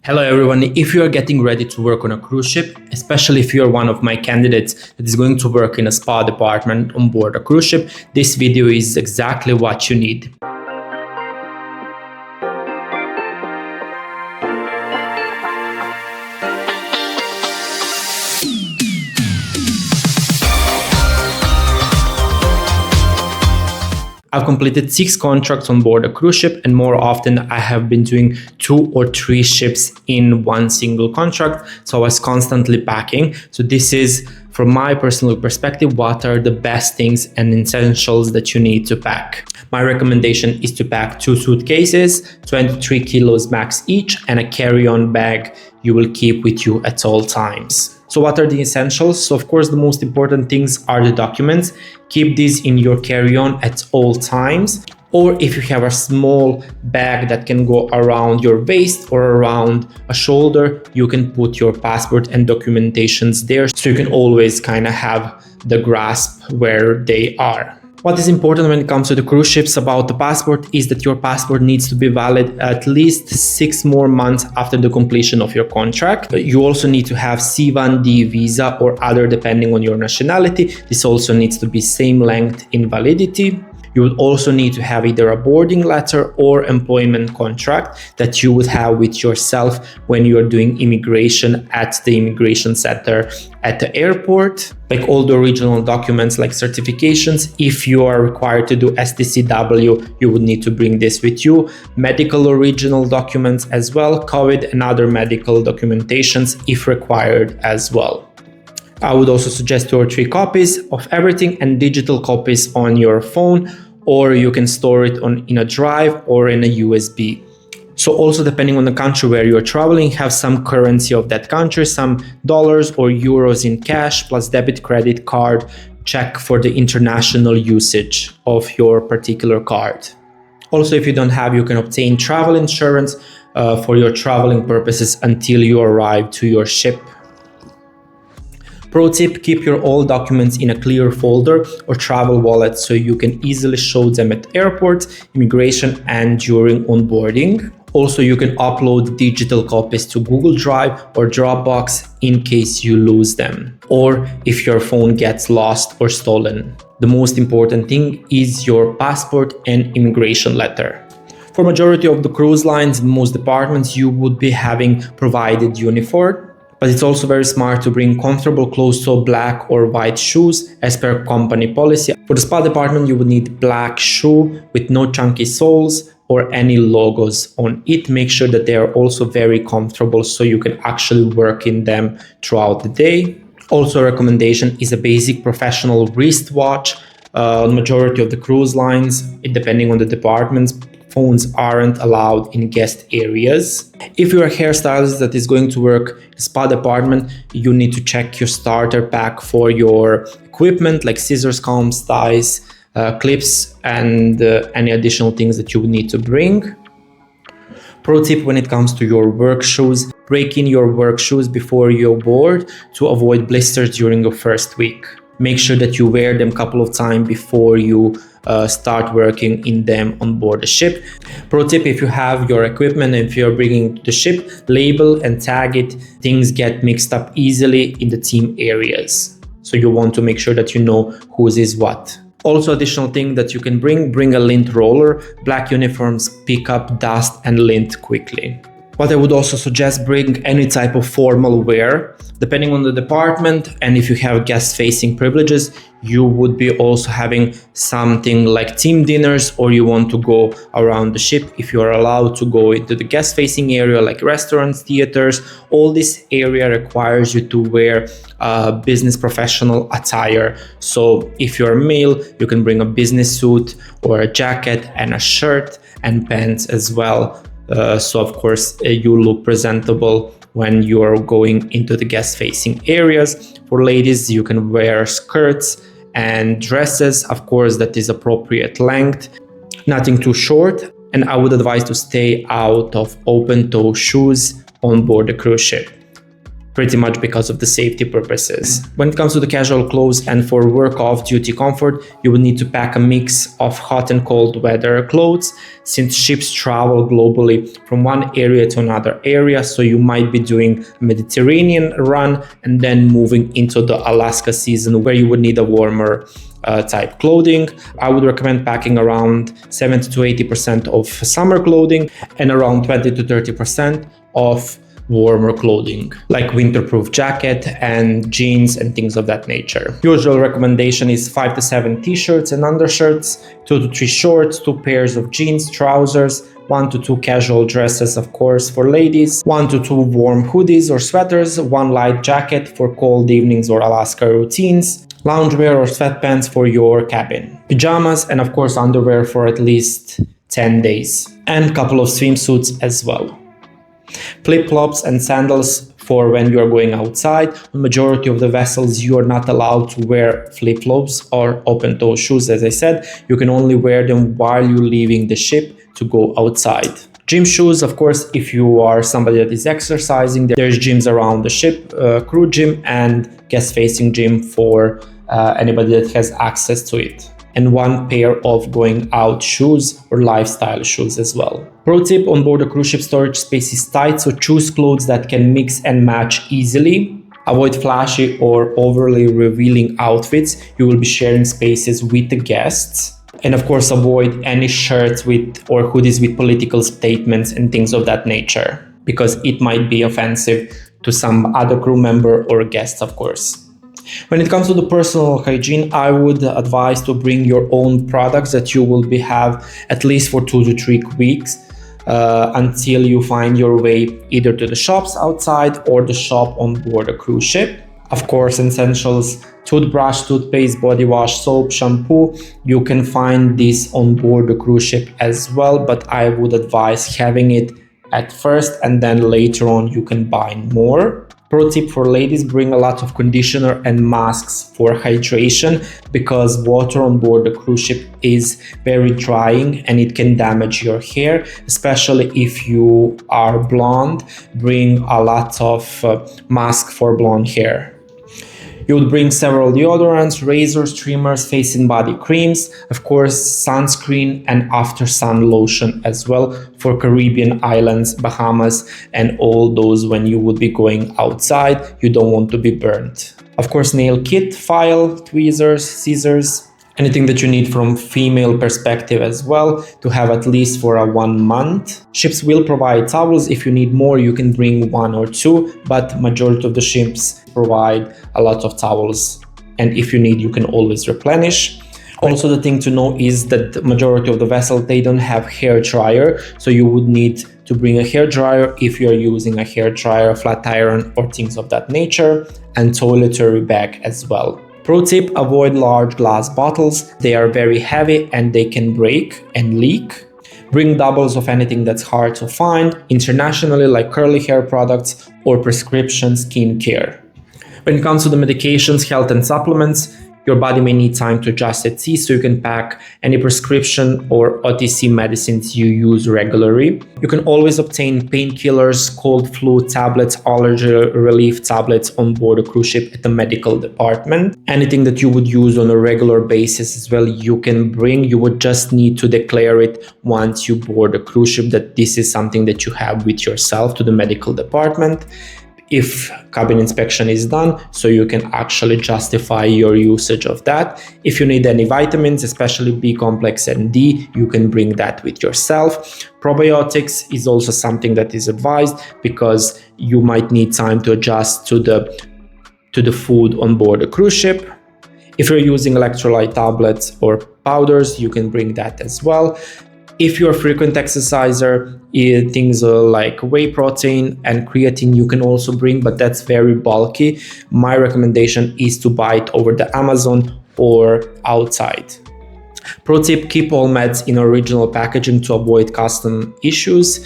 Hello everyone, if you are getting ready to work on a cruise ship, especially if you're one of my candidates that is going to work in a spa department on board a cruise ship, this video is exactly what you need. I've completed 6 contracts on board a cruise ship, and more often I have been doing 2 or 3 ships in one single contract. So I was constantly packing. So this is, from my personal perspective, what are the best things and essentials that you need to pack. My recommendation is to pack 2 suitcases, 23 kilos max each, and a carry-on bag you will keep with you at all times. So what are the essentials? So of course, the most important things are the documents. Keep these in your carry-on at all times. Or if you have a small bag that can go around your waist or around a shoulder, you can put your passport and documentations there. So you can always kind of have the grasp where they are. What is important when it comes to the cruise ships about the passport is that your passport needs to be valid at least 6 more months after the completion of your contract. You also need to have C1D visa or other depending on your nationality. This also needs to be same length in validity. You would also need to have either a boarding letter or employment contract that you would have with yourself when you're doing immigration at the immigration center at the airport. Like all the original documents like certifications, if you are required to do STCW, you would need to bring this with you. Medical original documents as well, COVID and other medical documentations if required as well. I would also suggest 2 or 3 copies of everything and digital copies on your phone, or you can store it in a drive or in a USB. So also depending on the country where you're traveling, have some currency of that country, some dollars or euros in cash plus debit credit card. Check for the international usage of your particular card. Also, if you don't have, you can obtain travel insurance for your traveling purposes until you arrive to your ship. Pro tip, keep your all documents in a clear folder or travel wallet so you can easily show them at airports, immigration, and during onboarding. Also, you can upload digital copies to Google Drive or Dropbox in case you lose them, or if your phone gets lost or stolen. The most important thing is your passport and immigration letter. For majority of the cruise lines, in most departments, you would be having provided uniform. But it's also very smart to bring comfortable clothes, so black or white shoes as per company policy. For the spa department, you would need black shoe with no chunky soles or any logos on it. Make sure that they are also very comfortable so you can actually work in them throughout the day. Also, a recommendation is a basic professional wristwatch. Majority of the cruise lines, depending on the departments, phones aren't allowed in guest areas. If you're a hairstylist that is going to work in spa department, you need to check your starter pack for your equipment like scissors, combs, ties, clips, and any additional things that you would need to bring. Pro tip when it comes to your work shoes, break in your work shoes before you board to avoid blisters during your first week. Make sure that you wear them a couple of times before you start working in them on board the ship. Pro tip, if you have your equipment and if you're bringing to the ship, label and tag it. Things get mixed up easily in the team areas. So you want to make sure that you know whose is what. Also, additional thing that you can bring a lint roller. Black uniforms pick up dust and lint quickly. What I would also suggest, bring any type of formal wear. Depending on the department and if you have guest-facing privileges, you would be also having something like team dinners, or you want to go around the ship. If you are allowed to go into the guest-facing area like restaurants, theaters, all this area requires you to wear business professional attire. So if you're male, you can bring a business suit or a jacket and a shirt and pants as well. So of course you look presentable when you're going into the guest-facing areas. For ladies, you can wear skirts and dresses, of course, that is appropriate length, nothing too short. And I would advise to stay out of open-toe shoes on board the cruise ship. pretty much because of the safety purposes. When it comes to the casual clothes and for work off-duty comfort, you will need to pack a mix of hot and cold weather clothes, since ships travel globally from one area to another area. So you might be doing a Mediterranean run and then moving into the Alaska season where you would need a warmer type clothing. I would recommend packing around 70 to 80% of summer clothing and around 20 to 30% of warmer clothing like winterproof jacket and jeans and things of that nature. Usual recommendation is 5 to 7 t-shirts and undershirts, 2 to 3 shorts, 2 pairs of jeans, trousers, 1 to 2 casual dresses, of course, for ladies, 1 to 2 warm hoodies or sweaters, 1 light jacket for cold evenings or Alaska routines, loungewear or sweatpants for your cabin, pajamas, and of course underwear for at least 10 days, and a couple of swimsuits as well. Flip-flops and sandals for when you are going outside. On majority of the vessels, you are not allowed to wear flip-flops or open-toe shoes. As I said, you can only wear them while you're leaving the ship to go outside. Gym shoes, of course, if you are somebody that is exercising, there's gyms around the ship, crew gym and guest-facing gym for anybody that has access to it. And 1 pair of going out shoes or lifestyle shoes as well. Pro tip: on board a cruise ship, storage space is tight, so choose clothes that can mix and match easily. Avoid flashy or overly revealing outfits. You will be sharing spaces with the guests. And of course, avoid any shirts with or hoodies with political statements and things of that nature, because it might be offensive to some other crew member or guests, of course. When it comes to the personal hygiene, I would advise to bring your own products that you will have at least for 2 to 3 weeks until you find your way either to the shops outside or the shop on board a cruise ship. Of course, essentials: toothbrush, toothpaste, body wash, soap, shampoo. You can find this on board the cruise ship as well, but I would advise having it at first and then later on you can buy more. Pro tip for ladies: bring a lot of conditioner and masks for hydration, because water on board the cruise ship is very drying and it can damage your hair, especially if you are blonde. Bring a lot of mask for blonde hair. You would bring several deodorants, razors, trimmers, face and body creams, of course sunscreen and after sun lotion as well for Caribbean islands, Bahamas, and all those when you would be going outside. You don't want to be burnt. Of course, nail kit, file, tweezers, scissors, anything that you need from female perspective as well to have at least for a 1 month. Ships will provide towels. If you need more, you can bring 1 or 2, but majority of the ships provide a lot of towels, and if you need, you can always replenish. Also, the thing to know is that the majority of the vessel, they don't have hair dryer, so you would need to bring a hair dryer if you're using a hair dryer, flat iron or things of that nature, and toiletry bag as well. Pro tip: avoid large glass bottles. They are very heavy and they can break and leak. Bring doubles of anything that's hard to find internationally, like curly hair products or prescription skincare. When it comes to the medications, health and supplements, your body may need time to adjust at sea, so you can pack any prescription or OTC medicines you use regularly. You can always obtain painkillers, cold flu tablets, allergy relief tablets on board a cruise ship at the medical department. Anything that you would use on a regular basis as well, you can bring. You would just need to declare it once you board a cruise ship that this is something that you have with yourself to the medical department. If cabin inspection is done, so you can actually justify your usage of that. If you need any vitamins, especially B complex and D, you can bring that with yourself. Probiotics is also something that is advised, because you might need time to adjust to the food on board a cruise ship. If you're using electrolyte tablets or powders, you can bring that as well. If you're a frequent exerciser, things like whey protein and creatine you can also bring, but that's very bulky. My recommendation is to buy it over the Amazon or outside. Pro tip: keep all meds in original packaging to avoid custom issues.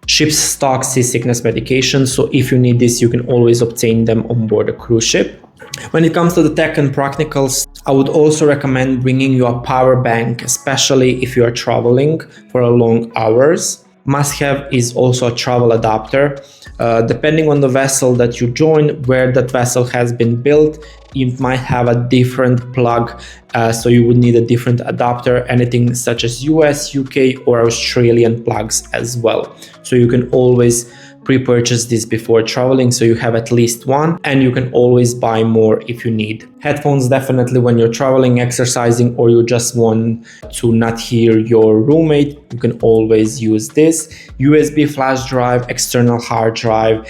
Ships stock seasickness medication, so if you need this, you can always obtain them on board a cruise ship. When it comes to the tech and practicals, I would also recommend bringing you a power bank, especially if you are traveling for long hours. Must have is also a travel adapter. Depending on the vessel that you join, where that vessel has been built, it might have a different plug, so you would need a different adapter, anything such as US, UK or Australian plugs as well. So you can always pre-purchase this before traveling, so you have at least one, and you can always buy more if you need. Headphones, definitely when you're traveling, exercising, or you just want to not hear your roommate, you can always use this. USB flash drive, external hard drive,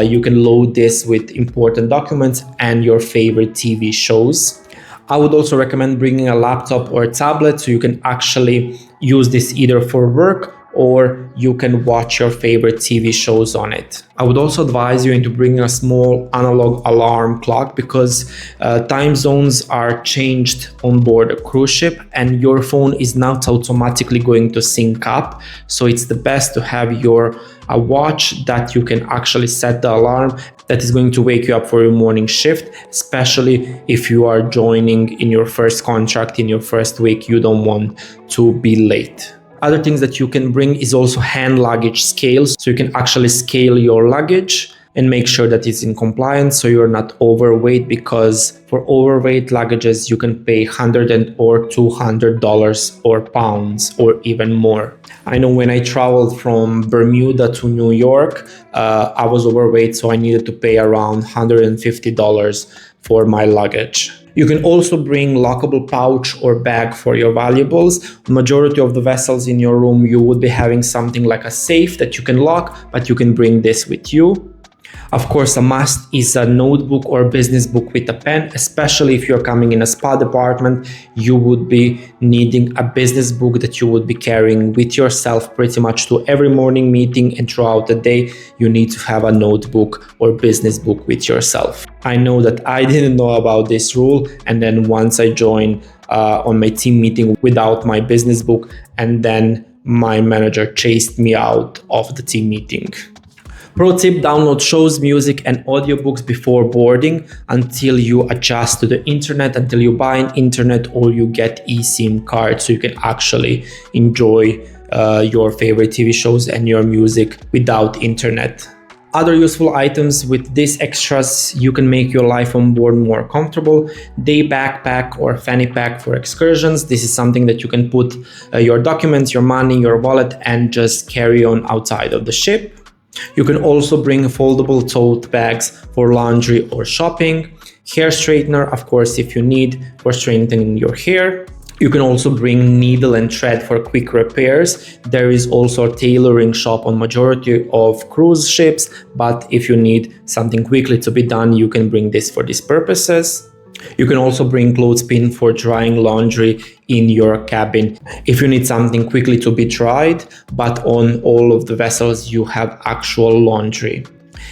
you can load this with important documents and your favorite TV shows. I would also recommend bringing a laptop or a tablet so you can actually use this either for work or you can watch your favorite TV shows on it. I would also advise you into bringing a small analog alarm clock, because time zones are changed on board a cruise ship and your phone is not automatically going to sync up. So it's the best to have a watch that you can actually set the alarm that is going to wake you up for your morning shift, especially if you are joining in your first contract, in your first week, you don't want to be late. Other things that you can bring is also hand luggage scales, so you can actually scale your luggage and make sure that it's in compliance so you're not overweight, because for overweight luggages you can pay $100 or $200 or pounds or even more. I know when I traveled from Bermuda to New York, I was overweight, so I needed to pay around $150 for my luggage. You can also bring lockable pouch or bag for your valuables. Majority of the vessels in your room, you would be having something like a safe that you can lock, but you can bring this with you. Of course, a must is a notebook or business book with a pen, especially if you're coming in a spa department. You would be needing a business book that you would be carrying with yourself pretty much to every morning meeting, and throughout the day you need to have a notebook or business book with yourself. I know that I didn't know about this rule, and then once I joined on my team meeting without my business book, and then my manager chased me out of the team meeting. Pro tip: download shows, music and audiobooks before boarding until you adjust to the internet, until you buy an internet or you get eSIM card so you can actually enjoy your favorite TV shows and your music without internet. Other useful items with these extras, you can make your life on board more comfortable. Day backpack or fanny pack for excursions. This is something that you can put your documents, your money, your wallet and just carry on outside of the ship. You can also bring foldable tote bags for laundry or shopping. Hair straightener, of course, if you need for straightening your hair. You can also bring needle and thread for quick repairs. There is also a tailoring shop on majority of cruise ships, but if you need something quickly to be done, you can bring this for these purposes. You can also bring clothespin for drying laundry in your cabin if you need something quickly to be dried, but on all of the vessels you have actual laundry.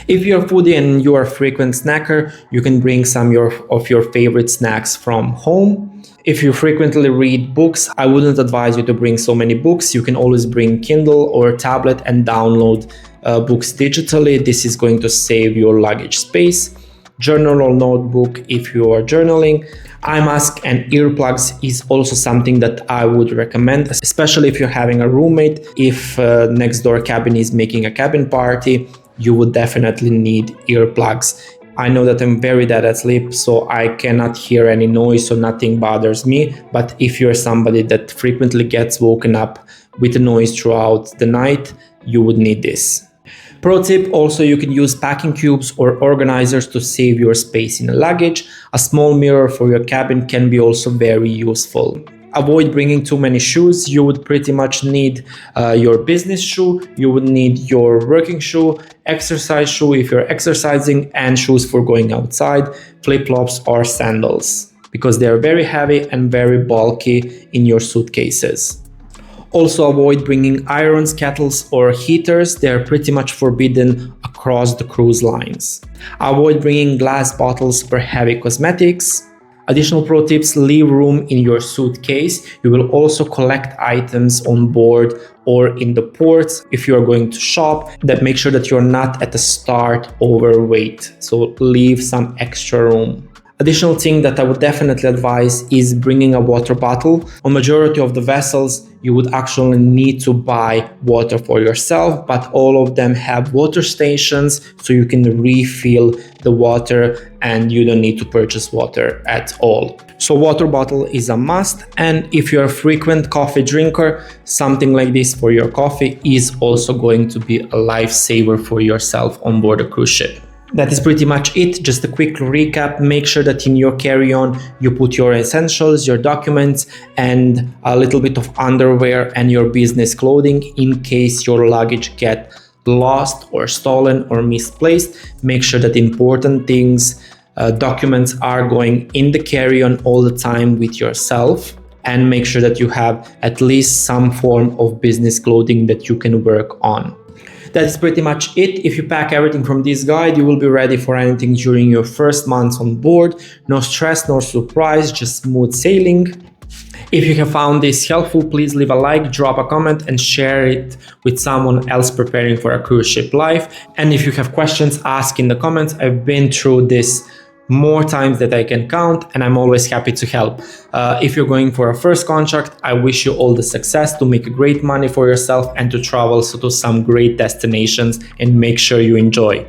If you're a foodie and you are a frequent snacker, you can bring some of your favorite snacks from home. If you frequently read books, I wouldn't advise you to bring so many books. You can always bring Kindle or tablet and download books digitally. This is going to save your luggage space. Journal or notebook if you are journaling. Eye mask and earplugs is also something that I would recommend, especially if you're having a roommate. If next door cabin is making a cabin party, you would definitely need earplugs. I know that I'm very bad at sleep, so I cannot hear any noise, so nothing bothers me. But if you're somebody that frequently gets woken up with a noise throughout the night, you would need this. Pro tip: also you can use packing cubes or organizers to save your space in the luggage. A small mirror for your cabin can be also very useful. Avoid bringing too many shoes. You would pretty much need your business shoe, you would need your working shoe, exercise shoe if you're exercising, and shoes for going outside, flip-flops or sandals, because they are very heavy and very bulky in your suitcases. Also avoid bringing irons, kettles or heaters. They are pretty much forbidden across the cruise lines. Avoid bringing glass bottles or heavy cosmetics. Additional pro tips: leave room in your suitcase. You will also collect items on board or in the ports if you are going to shop. That make sure that you're not at the start overweight. So leave some extra room. Additional thing that I would definitely advise is bringing a water bottle. On majority of the vessels, you would actually need to buy water for yourself, but all of them have water stations, so you can refill the water and you don't need to purchase water at all. So water bottle is a must, and if you're a frequent coffee drinker, something like this for your coffee is also going to be a lifesaver for yourself on board a cruise ship. That is pretty much it. Just a quick recap. Make sure that in your carry-on you put your essentials, your documents, and a little bit of underwear and your business clothing in case your luggage get lost or stolen or misplaced. Make sure that important things, documents are going in the carry-on all the time with yourself, and make sure that you have at least some form of business clothing that you can work on. That is pretty much it. If you pack everything from this guide, you will be ready for anything during your first months on board. No stress, no surprise, just smooth sailing. If you have found this helpful, please leave a like, drop a comment, and share it with someone else preparing for a cruise ship life. And if you have questions, ask in the comments. I've been through this more times that I can count, and I'm always happy to help. If you're going for a first contract, I wish you all the success to make great money for yourself and to travel to some great destinations, and make sure you enjoy.